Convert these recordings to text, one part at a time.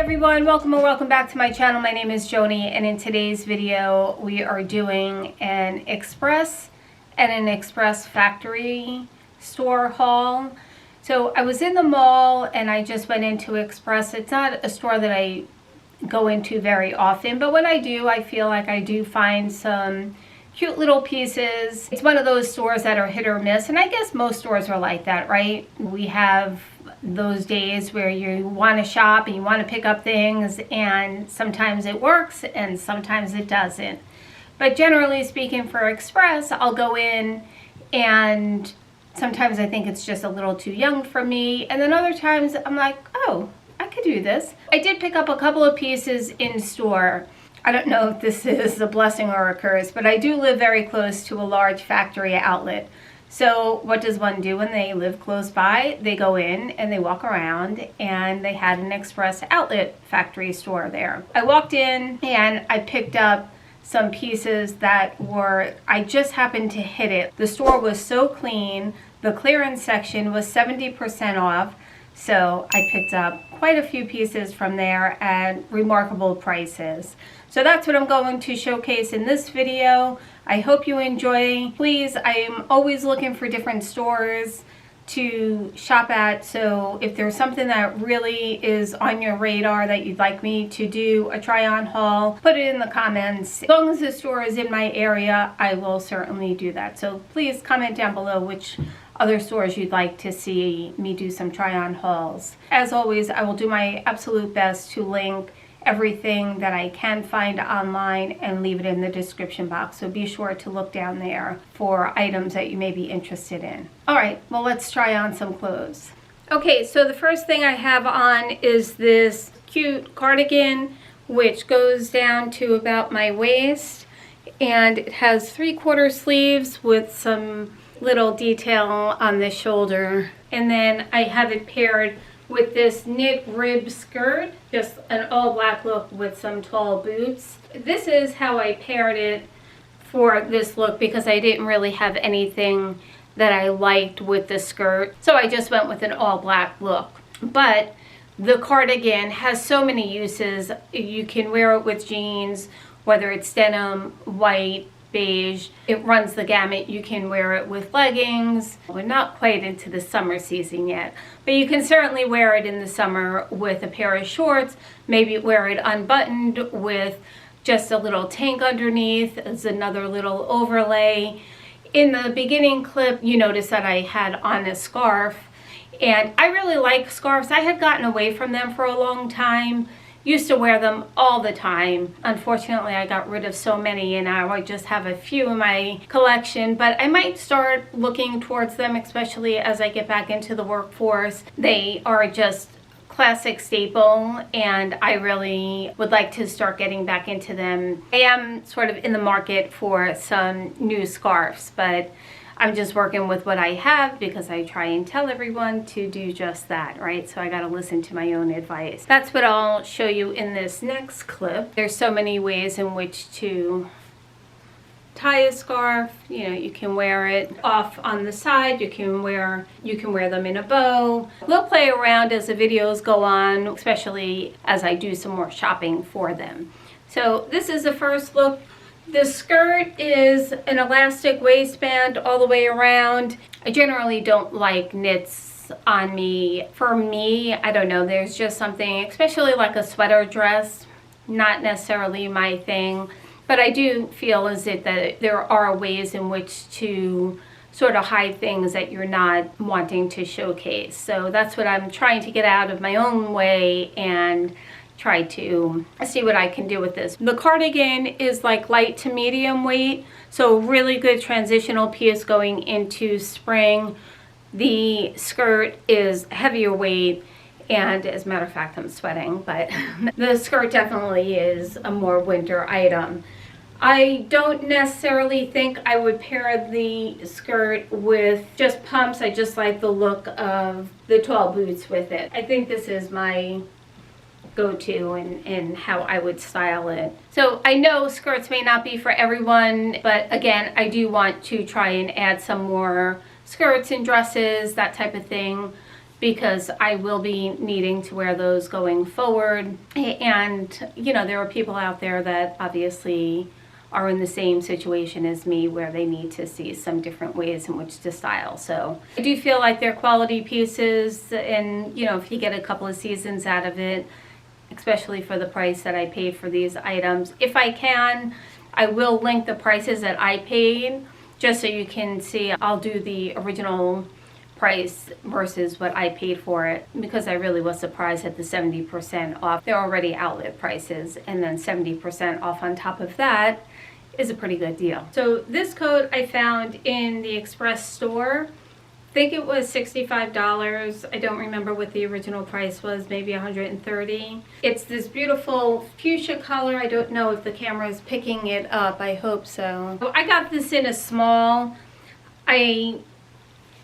everyone, welcome or welcome back to my channel. My name is Joni, and in today's video we are doing an Express and an Express factory store haul. So I was in the mall and I just went into Express. It's not a store that I go into very often, but when I do, I feel like I do find some cute little pieces. It's one of those stores that are hit or miss, and I guess most stores are like that, right? We have those days where you want to shop and you want to pick up things, and sometimes it works and sometimes it doesn't. But generally speaking, for Express, I'll go in and sometimes I think it's just a little too young for me, and then other times I'm like, oh, I could do this. I did pick up a couple of pieces in store. I don't know if this is a blessing or a curse, but I do live very close to a large factory outlet. So what does one do when they live close by? They go in and they walk around, and they had an Express outlet factory store there. I walked in and I picked up some pieces that were, I just happened to hit it. The store was so clean. The clearance section was 70% off. So I picked up quite a few pieces from there at remarkable prices. So that's what I'm going to showcase in this video. I hope you enjoy. Please, I am always looking for different stores to shop at. So if there's something that really is on your radar that you'd like me to do a try on haul, put it in the comments. As long as the store is in my area, I will certainly do that. So please comment down below which other stores you'd like to see me do some try-on hauls. As always, I will do my absolute best to link everything that I can find online and leave it in the description box. So be sure to look down there for items that you may be interested in. All right, well, let's try on some clothes. Okay, so the first thing I have on is this cute cardigan, which goes down to about my waist, and it has 3/4 sleeves with some little detail on the shoulder, and then I have it paired with this knit rib skirt, just an all black look with some tall boots. This is how I paired it for this look because I didn't really have anything that I liked with the skirt, so I just went with an all black look. But the cardigan has so many uses. You can wear it with jeans, whether it's denim, white, beige. It runs the gamut. You can wear it with leggings. We're not quite into the summer season yet, but you can certainly wear it in the summer with a pair of shorts. Maybe wear it unbuttoned with just a little tank underneath as another little overlay. In the beginning clip, you notice that I had on a scarf, and I really like scarves. I had gotten away from them for a long time. Used to wear them all the time. Unfortunately, I got rid of so many, and now I just have a few in my collection, but I might start looking towards them, especially as I get back into the workforce. They are just classic staple, and I really would like to start getting back into them. I am sort of in the market for some new scarves, but I'm just working with what I have because I try and tell everyone to do just that, right? So I gotta listen to my own advice. That's what I'll show you in this next clip. There's so many ways in which to tie a scarf. You know, you can wear it off on the side, you can wear them in a bow. We'll play around as the videos go on, especially as I do some more shopping for them. So this is the first look. The skirt is an elastic waistband all the way around. I generally don't like knits on me. For me, I don't know, there's just something, especially like a sweater dress, not necessarily my thing. But I do feel as if that there are ways in which to sort of hide things that you're not wanting to showcase. So that's what I'm trying to get out of my own way and try to see what I can do with this. The cardigan is like light to medium weight, so really good transitional piece going into spring. The skirt is heavier weight, and as a matter of fact, I'm sweating, but the skirt definitely is a more winter item. I don't necessarily think I would pair the skirt with just pumps. I just like the look of the tall boots with it. I think this is my go-to and how I would style it. So I know skirts may not be for everyone, but again, I do want to try and add some more skirts and dresses, that type of thing, because I will be needing to wear those going forward. And, you know, there are people out there that obviously are in the same situation as me where they need to see some different ways in which to style. So I do feel like they're quality pieces, and, you know, if you get a couple of seasons out of it, especially for the price that I paid for these items. If I can, I will link the prices that I paid just so you can see. I'll do the original price versus what I paid for it, because I really was surprised at the 70% off. They're already outlet prices, and then 70% off on top of that is a pretty good deal. So this coat I found in the Express store. I think it was $65. I don't remember what the original price was, maybe $130. It's this beautiful fuchsia color. I don't know if the camera is picking it up. I hope so. I got this in a small. I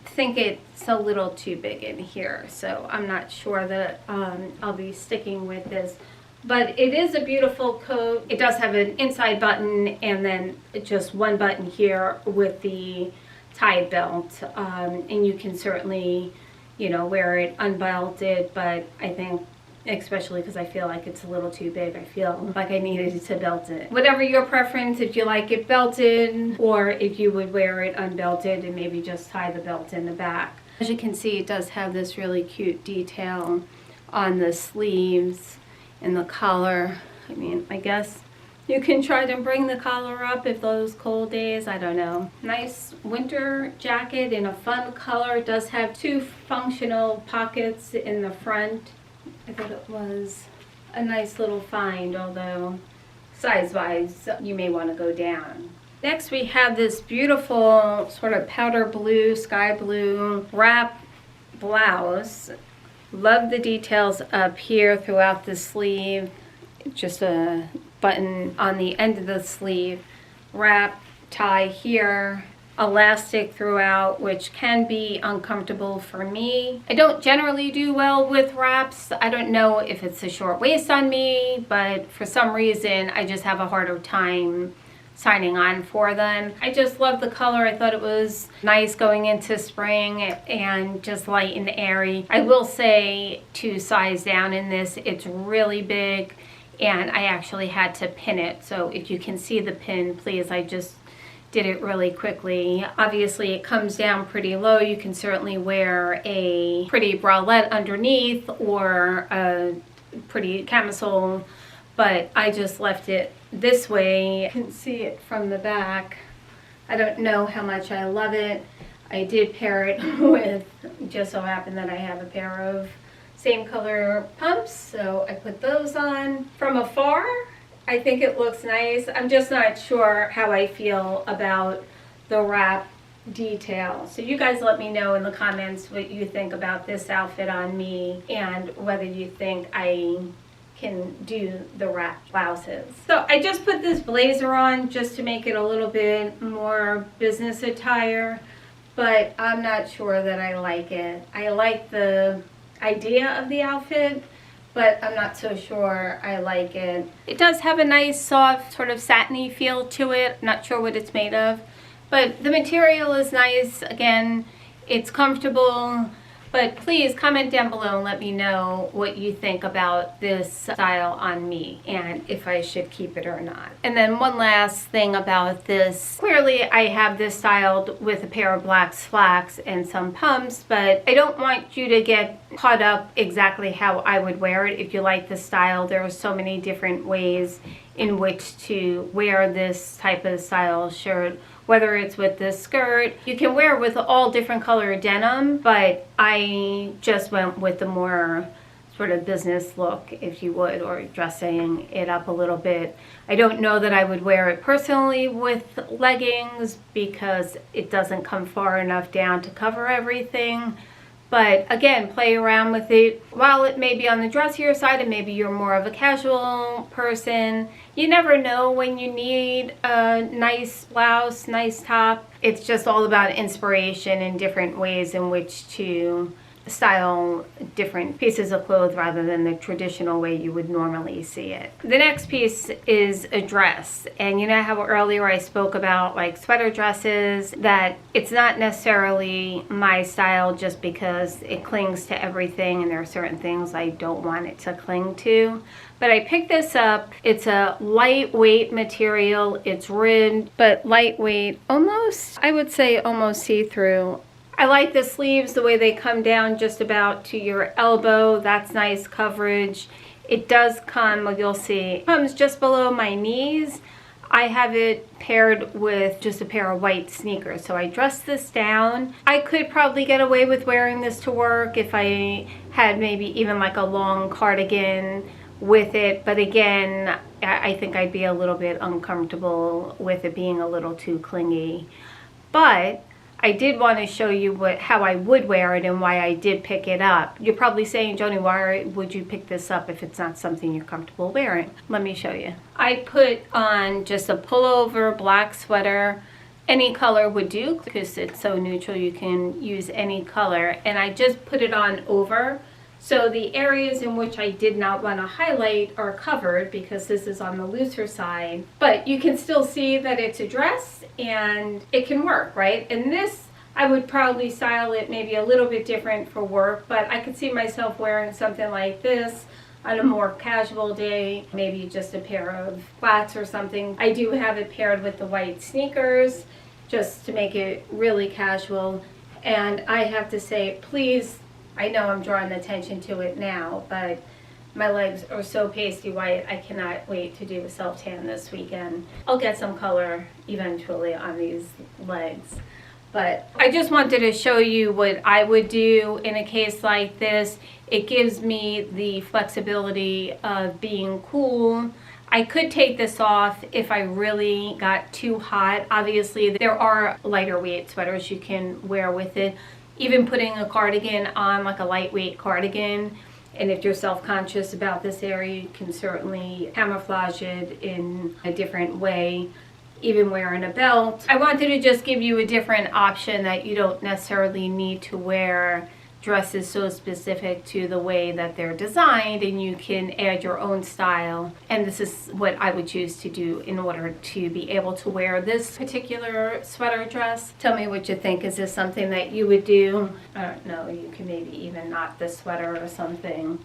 think it's a little too big in here, so I'm not sure that I'll be sticking with this. But it is a beautiful coat. It does have an inside button and then just one button here with the tie belt, and you can certainly, you know, wear it unbelted, but I think, especially because I feel like it's a little too big, I feel like I needed to belt it. Whatever your preference, if you like it belted or if you would wear it unbelted and maybe just tie the belt in the back. As you can see, it does have this really cute detail on the sleeves and the collar. I mean, I guess you can try to bring the collar up if those cold days, I don't know. Nice winter jacket in a fun color. It does have two functional pockets in the front. I thought it was a nice little find, although size-wise you may want to go down. Next we have this beautiful sort of powder blue, sky blue wrap blouse. Love the details up here throughout the sleeve. Just a button on the end of the sleeve. Wrap tie here. Elastic throughout, which can be uncomfortable for me. I don't generally do well with wraps. I don't know if it's a short waist on me, but for some reason I just have a harder time signing on for them. I just love the color. I thought it was nice going into spring and just light and airy. I will say to size down in this, it's really big and I actually had to pin it. So if you can see the pin, please, I just did it really quickly. Obviously it comes down pretty low. You can certainly wear a pretty bralette underneath or a pretty camisole, but I just left it this way. You can see it from the back. I don't know how much I love it. I did pair it with, just so happened that I have a pair of same color pumps, so I put those on. From afar, I think it looks nice. I'm just not sure how I feel about the wrap detail. So you guys let me know in the comments what you think about this outfit on me and whether you think I can do the wrap blouses. So I just put this blazer on just to make it a little bit more business attire, but I'm not sure that I like it. I like the idea of the outfit, but I'm not so sure I like it. It does have a nice soft sort of satiny feel to it. I'm not sure what it's made of, but the material is nice. Again, it's comfortable, but please comment down below and let me know what you think about this style on me and if I should keep it or not. And then one last thing about this. Clearly I have this styled with a pair of black slacks and some pumps, but I don't want you to get caught up exactly how I would wear it. If you like the style, there are so many different ways in which to wear this type of style shirt. Whether it's with this skirt, you can wear it with all different color denim, but I just went with the more sort of business look, if you would, or dressing it up a little bit. I don't know that I would wear it personally with leggings because it doesn't come far enough down to cover everything. But again, play around with it. While it may be on the dressier side and maybe you're more of a casual person, you never know when you need a nice blouse, nice top. It's just all about inspiration and different ways in which to style different pieces of clothes rather than the traditional way you would normally see it. The next piece is a dress, and you know how earlier I spoke about like sweater dresses, that it's not necessarily my style just because it clings to everything and there are certain things I don't want it to cling to. But I picked this up. It's a lightweight material. It's ribbed, but lightweight, almost, I would say almost see-through. I like the sleeves, the way they come down just about to your elbow. That's nice coverage. It does come, you'll see, comes just below my knees. I have it paired with just a pair of white sneakers. So I dressed this down. I could probably get away with wearing this to work if I had maybe even like a long cardigan with it, but again, I think I'd be a little bit uncomfortable with it being a little too clingy. But I did want to show you how I would wear it and why I did pick it up. You're probably saying, Joni, why would you pick this up if it's not something you're comfortable wearing? Let me show you. I put on just a pullover black sweater. Any color would do because it's so neutral, you can use any color. And I just put it on over. So the areas in which I did not want to highlight are covered because this is on the looser side, but you can still see that it's a dress and it can work, right? And this, I would probably style it maybe a little bit different for work, but I could see myself wearing something like this on a more casual day, maybe just a pair of flats or something. I do have it paired with the white sneakers just to make it really casual. And I have to say, please, I know I'm drawing attention to it now, but my legs are so pasty white, I cannot wait to do a self-tan this weekend. I'll get some color eventually on these legs. But I just wanted to show you what I would do in a case like this. It gives me the flexibility of being cool. I could take this off if I really got too hot. Obviously, there are lighter weight sweaters you can wear with it. Even putting a cardigan on, like a lightweight cardigan, and if you're self-conscious about this area, you can certainly camouflage it in a different way, even wearing a belt. I wanted to just give you a different option that you don't necessarily need to wear dresses so specific to the way that they're designed, and you can add your own style. And this is what I would choose to do in order to be able to wear this particular sweater dress. Tell me what you think. Is this something that you would do? I don't know, you can maybe even knot the sweater or something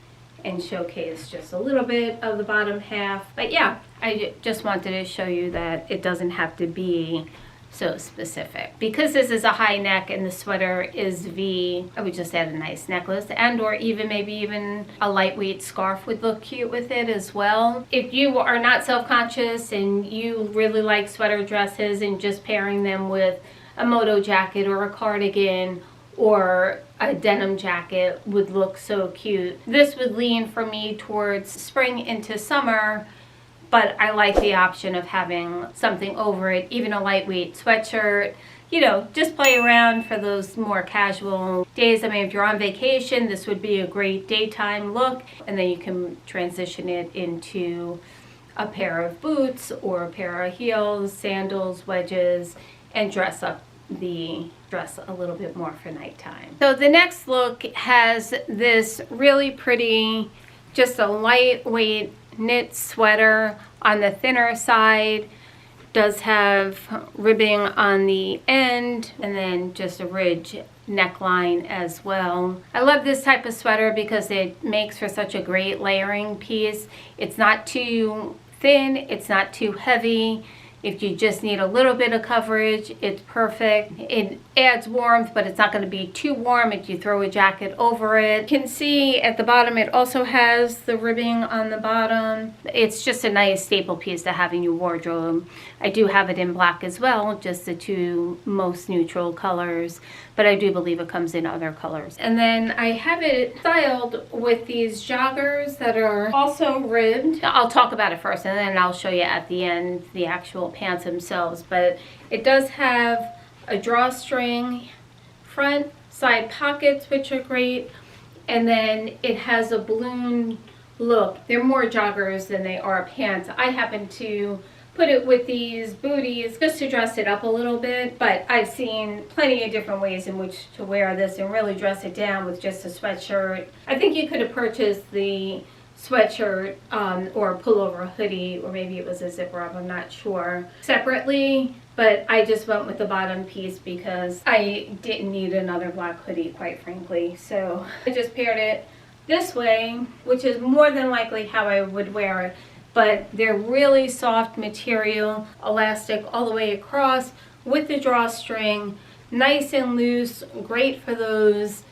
and showcase just a little bit of the bottom half. But yeah, I just wanted to show you that it doesn't have to be so specific. Because this is a high neck and the sweater is V, I would just add a nice necklace, and or even maybe even a lightweight scarf would look cute with it as well. If you are not self-conscious and you really like sweater dresses and just pairing them with a moto jacket or a cardigan or a denim jacket would look so cute. This would lean for me towards spring into summer, but I like the option of having something over it, even a lightweight sweatshirt. You know, just play around for those more casual days. I mean, if you're on vacation, this would be a great daytime look, and then you can transition it into a pair of boots or a pair of heels, sandals, wedges, and dress up the dress a little bit more for nighttime. So the next look has this really pretty, just a lightweight knit sweater on the thinner side. Does have ribbing on the end and then just a ridge neckline as well. I love this type of sweater because it makes for such a great layering piece. It's not too thin, it's not too heavy. If you just need a little bit of coverage, it's perfect. It adds warmth, but it's not going to be too warm if you throw a jacket over it. You can see at the bottom it also has the ribbing on the bottom. It's just a nice staple piece to have in your wardrobe. I do have it in black as well, just the two most neutral colors, but I do believe it comes in other colors. And then I have it styled with these joggers that are also ribbed. I'll talk about it first and then I'll show you at the end the actual pants themselves, but it does have a drawstring, front, side pockets, which are great, and then it has a balloon look. They're more joggers than they are pants. I happen to put it with these booties just to dress it up a little bit, but I've seen plenty of different ways in which to wear this and really dress it down with just a sweatshirt. I think you could have purchased the sweatshirt or a pullover hoodie, or maybe it was a zipper up, I'm not sure, separately, but I just went with the bottom piece because I didn't need another black hoodie, quite frankly. So I just paired it this way, which is more than likely how I would wear it, but they're really soft material, elastic all the way across with the drawstring, nice and loose, great for those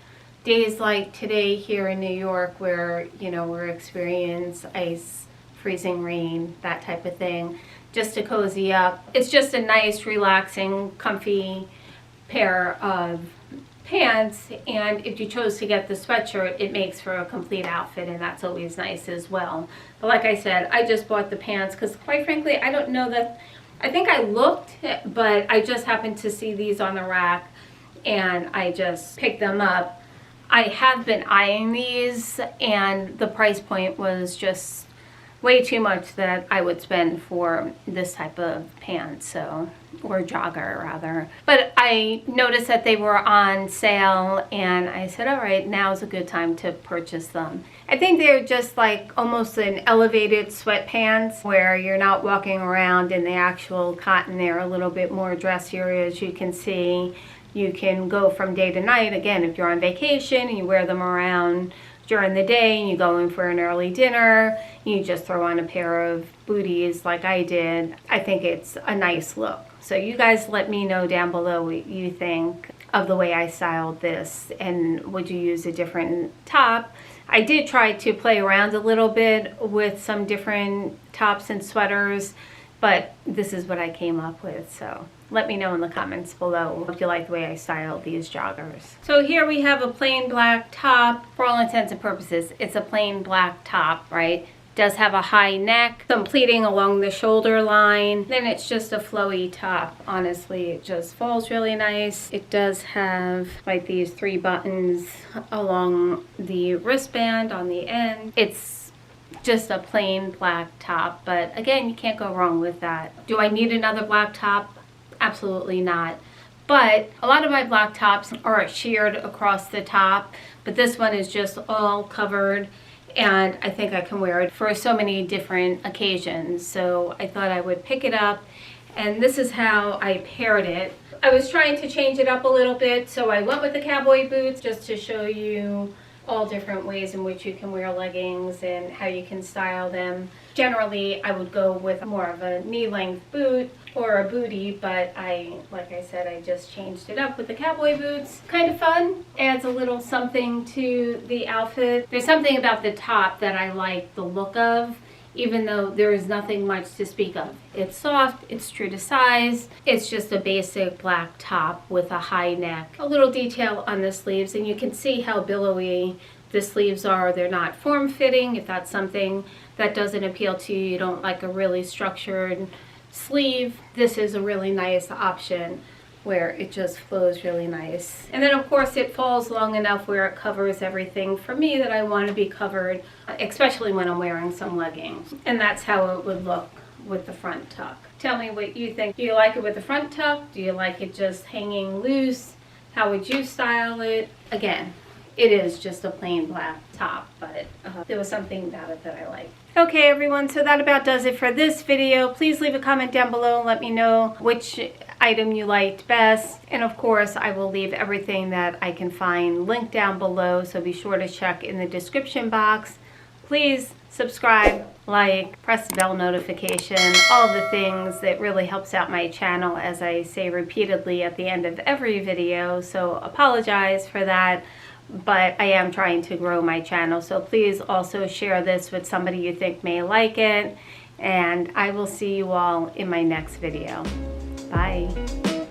days like today here in New York where, you know, we're experiencing ice, freezing rain, that type of thing, just to cozy up. It's just a nice, relaxing, comfy pair of pants, and if you chose to get the sweatshirt, it makes for a complete outfit, and that's always nice as well. But like I said, I just bought the pants because, quite frankly, I don't know that, I think I looked, but I just happened to see these on the rack, and I just picked them up. I have been eyeing these, and the price point was just way too much that I would spend for this type of pants, so, or jogger rather. But I noticed that they were on sale, and I said, all right, now's a good time to purchase them. I think they're just like almost an elevated sweatpants where you're not walking around in the actual cotton. They're a little bit more dressier, as you can see. You can go from day to night. Again, if you're on vacation and you wear them around during the day and you go in for an early dinner, you just throw on a pair of booties like I did. I think it's a nice look. So you guys let me know down below what you think of the way I styled this, and would you use a different top? I did try to play around a little bit with some different tops and sweaters, but this is what I came up with. So let me know in the comments below if you like the way I styled these joggers. So here we have a plain black top. For all intents and purposes, it's a plain black top, right? Does have a high neck, some pleating along the shoulder line. Then it's just a flowy top. Honestly, it just falls really nice. It does have like these 3 buttons along the wristband on the end. It's just a plain black top, but again, you can't go wrong with that. Do I need another black top? Absolutely not. But a lot of my black tops are sheared across the top, but this one is just all covered, and I think I can wear it for so many different occasions. So I thought I would pick it up, and this is how I paired it. I was trying to change it up a little bit, so I went with the cowboy boots just to show you all different ways in which you can wear leggings and how you can style them. Generally, I would go with more of a knee-length boot or a bootie, but like I said, I just changed it up with the cowboy boots. Kind of fun, adds a little something to the outfit. There's something about the top that I like the look of, even though there is nothing much to speak of. It's soft, it's true to size, it's just a basic black top with a high neck. A little detail on the sleeves, and you can see how billowy the sleeves are. They're not form-fitting. If that's something that doesn't appeal to you, you don't like a really structured sleeve, this is a really nice option where it just flows really nice. And then of course it falls long enough where it covers everything for me that I want to be covered, especially when I'm wearing some leggings. And that's how it would look with the front tuck. Tell me what you think. Do you like it with the front tuck? Do you like it just hanging loose? How would you style it? Again, it is just a plain black top, but there was something about it that I liked. Okay everyone, so that about does it for this video. Please leave a comment down below and let me know which item you liked best. And of course, I will leave everything that I can find linked down below, so be sure to check in the description box. Please subscribe, like, press the bell notification, all the things that really helps out my channel, as I say repeatedly at the end of every video, so apologize for that. But I am trying to grow my channel, so please also share this with somebody you think may like it, and I will see you all in my next video. Bye.